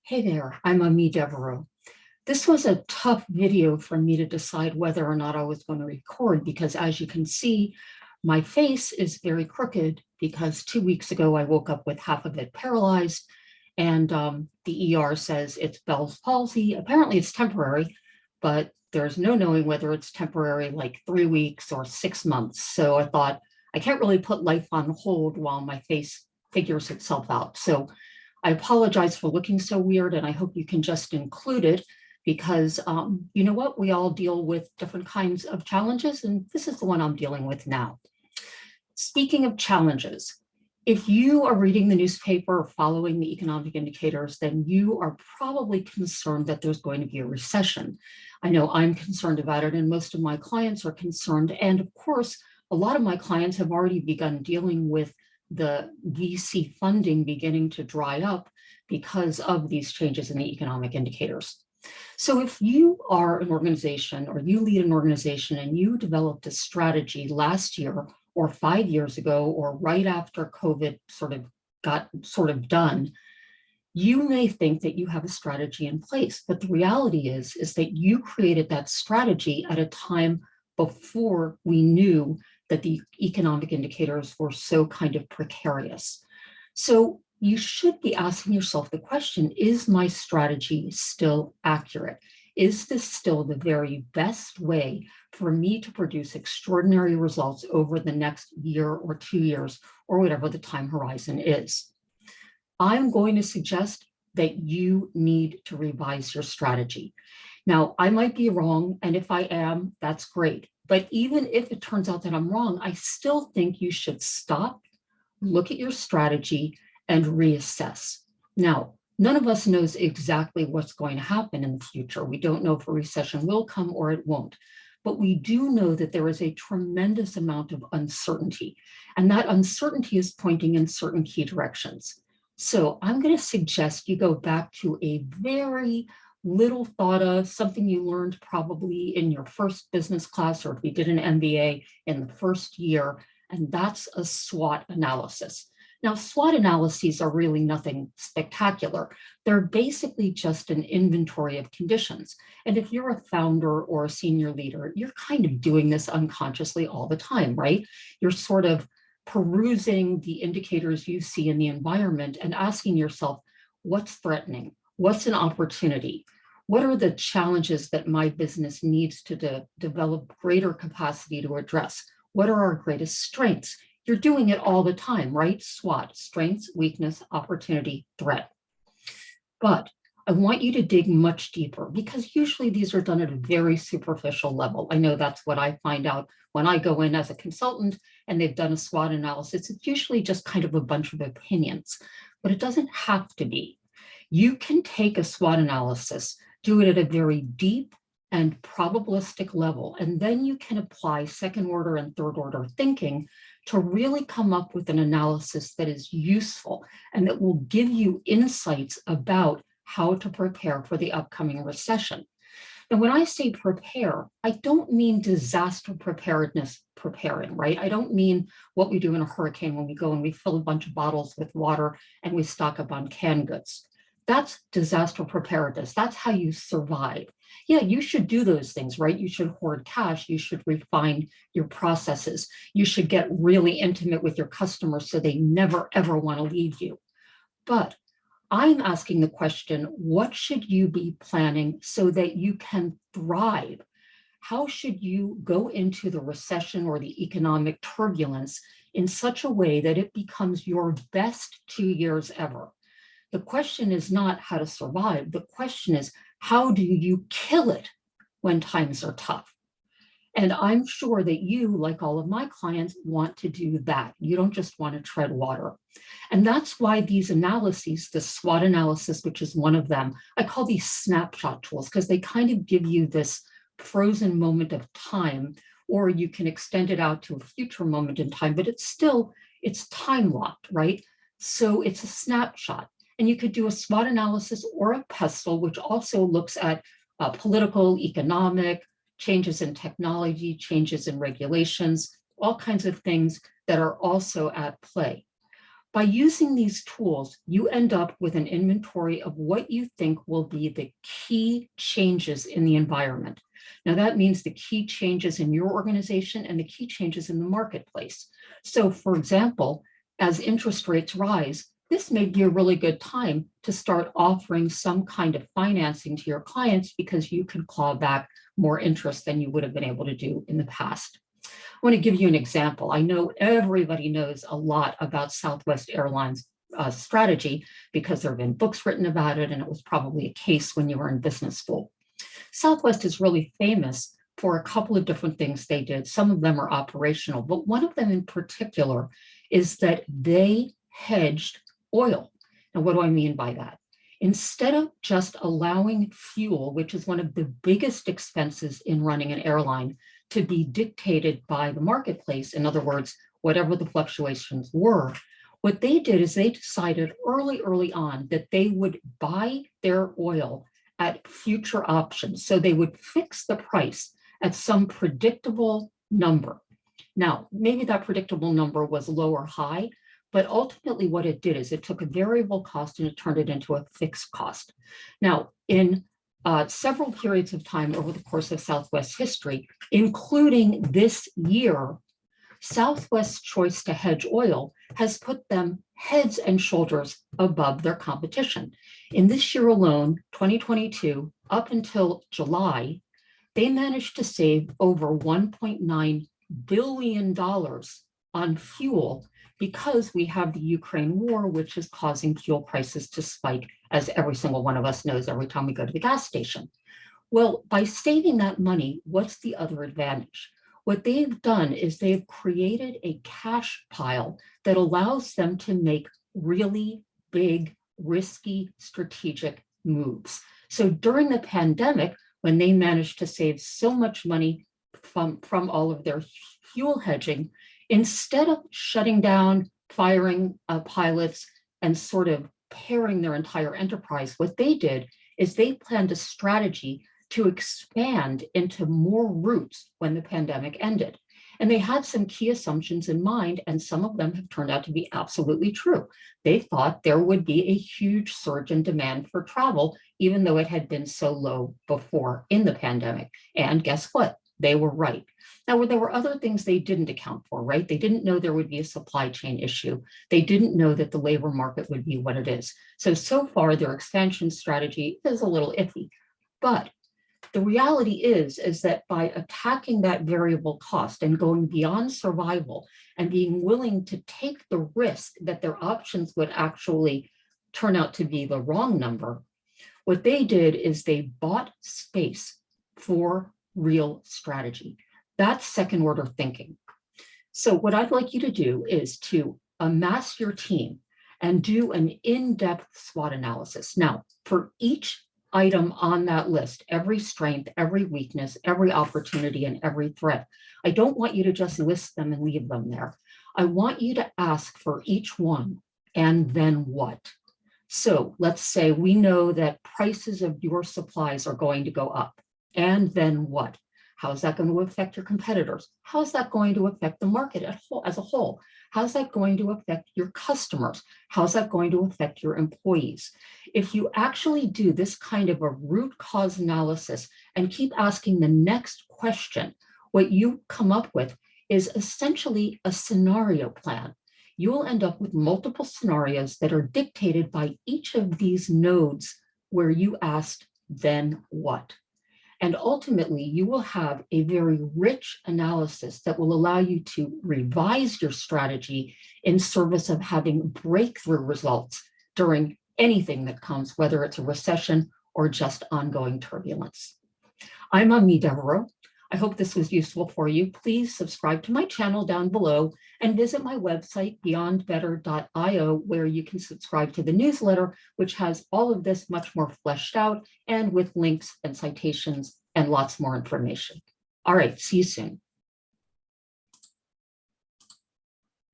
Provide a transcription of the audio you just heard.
Hey there, I'm Ami Devereaux. This was a tough video for me to decide whether or not I was going to record because as you can see, my face is very crooked because 2 weeks ago I woke up with half of it paralyzed and the ER says it's Bell's palsy. Apparently it's temporary, but there's no knowing whether it's temporary like 3 weeks or 6 months. So I thought I can't really put life on hold while my face figures itself out. So I apologize for looking so weird, and I hope you can just include it because you know what? We all deal with different kinds of challenges, and this is the one I'm dealing with now. Speaking of challenges, if you are reading the newspaper or following the economic indicators, then you are probably concerned that there's going to be a recession. I know I'm concerned about it, and most of my clients are concerned. And of course, a lot of my clients have already begun dealing with the VC funding beginning to dry up because of these changes in the economic indicators. So if you are an organization or you lead an organization and you developed a strategy last year or 5 years ago or right after COVID got done, you may think that you have a strategy in place, but the reality is that you created that strategy at a time before we knew that the economic indicators were so kind of precarious. So you should be asking yourself the question, is my strategy still accurate? Is this still the very best way for me to produce extraordinary results over the next year or 2 years or whatever the time horizon is? I'm going to suggest that you need to revise your strategy. Now, I might be wrong, and if I am, that's great. But even if it turns out that I'm wrong, I still think you should stop, look at your strategy, and reassess. Now, none of us knows exactly what's going to happen in the future. We don't know if a recession will come or it won't. But we do know that there is a tremendous amount of uncertainty, and that uncertainty is pointing in certain key directions. So I'm going to suggest you go back to a very little thought of something you learned probably in your first business class, or if you did an MBA in the first year, and that's a SWOT analysis. Now, SWOT analyses are really nothing spectacular. They're basically just an inventory of conditions. And if you're a founder or a senior leader, you're kind of doing this unconsciously all the time, right? You're sort of perusing the indicators you see in the environment and asking yourself, what's threatening? What's an opportunity? What are the challenges that my business needs to develop greater capacity to address? What are our greatest strengths? You're doing it all the time, right? SWOT, strengths, weakness, opportunity, threat. But I want you to dig much deeper because usually these are done at a very superficial level. I know that's what I find out when I go in as a consultant and they've done a SWOT analysis. It's usually just kind of a bunch of opinions, but it doesn't have to be. You can take a SWOT analysis, do it at a very deep and probabilistic level, and then you can apply second order and third order thinking to really come up with an analysis that is useful and that will give you insights about how to prepare for the upcoming recession. And when I say prepare, I don't mean disaster preparedness preparing, right? I don't mean what we do in a hurricane when we go and we fill a bunch of bottles with water and we stock up on canned goods. That's disaster preparedness. That's how you survive. Yeah, you should do those things, right? You should hoard cash. You should refine your processes. You should get really intimate with your customers so they never, ever want to leave you. But I'm asking the question, what should you be planning so that you can thrive? How should you go into the recession or the economic turbulence in such a way that it becomes your best 2 years ever? The question is not how to survive. The question is, how do you kill it when times are tough? And I'm sure that you, like all of my clients, want to do that. You don't just want to tread water. And that's why these analyses, the SWOT analysis, which is one of them, I call these snapshot tools because they kind of give you this frozen moment of time, or you can extend it out to a future moment in time, but it's time locked, right? So it's a snapshot. And you could do a SWOT analysis or a PESTLE, which also looks at political, economic, changes in technology, changes in regulations, all kinds of things that are also at play. By using these tools, you end up with an inventory of what you think will be the key changes in the environment. Now, that means the key changes in your organization and the key changes in the marketplace. So, for example, as interest rates rise, this may be a really good time to start offering some kind of financing to your clients because you can claw back more interest than you would have been able to do in the past. I want to give you an example. I know everybody knows a lot about Southwest Airlines strategy because there have been books written about it, and it was probably a case when you were in business school. Southwest is really famous for a couple of different things they did. Some of them are operational, but one of them in particular is that they hedged oil. Now, what do I mean by that? Instead of just allowing fuel, which is one of the biggest expenses in running an airline, to be dictated by the marketplace, in other words, whatever the fluctuations were, what they did is they decided early on that they would buy their oil at future options. So they would fix the price at some predictable number. Now, maybe that predictable number was low or high, but ultimately what it did is it took a variable cost and it turned it into a fixed cost. Now, in several periods of time over the course of Southwest history, including this year, Southwest's choice to hedge oil has put them heads and shoulders above their competition. In this year alone, 2022, up until July, they managed to save over $1.9 billion on fuel because we have the Ukraine war, which is causing fuel prices to spike, as every single one of us knows every time we go to the gas station. Well, by saving that money, what's the other advantage? What they've done is they've created a cash pile that allows them to make really big, risky, strategic moves. So during the pandemic, when they managed to save so much money from all of their fuel hedging, instead of shutting down, firing pilots, and sort of paring their entire enterprise, what they did is they planned a strategy to expand into more routes when the pandemic ended. And they had some key assumptions in mind, and some of them have turned out to be absolutely true. They thought there would be a huge surge in demand for travel, even though it had been so low before in the pandemic. And guess what? They were right. Now, there were other things they didn't account for, right? They didn't know there would be a supply chain issue. They didn't know that the labor market would be what it is. So far, their expansion strategy is a little iffy. But the reality is that by attacking that variable cost and going beyond survival and being willing to take the risk that their options would actually turn out to be the wrong number, what they did is they bought space for real strategy. That's second order thinking. So what I'd like you to do is to amass your team and do an in-depth SWOT analysis. Now, for each item on that list, every strength, every weakness, every opportunity, and every threat, I don't want you to just list them and leave them there. I want you to ask for each one, and then what? So let's say we know that prices of your supplies are going to go up, and then what? How is that going to affect your competitors? How is that going to affect the market as a whole? How is that going to affect your customers? How is that going to affect your employees? If you actually do this kind of a root cause analysis and keep asking the next question, what you come up with is essentially a scenario plan. You will end up with multiple scenarios that are dictated by each of these nodes where you asked, then what? And ultimately, you will have a very rich analysis that will allow you to revise your strategy in service of having breakthrough results during anything that comes, whether it's a recession or just ongoing turbulence. I'm Ami Devereaux. I hope this was useful for you. Please subscribe to my channel down below and visit my website, beyondbetter.io, where you can subscribe to the newsletter, which has all of this much more fleshed out and with links and citations and lots more information. All right, see you soon.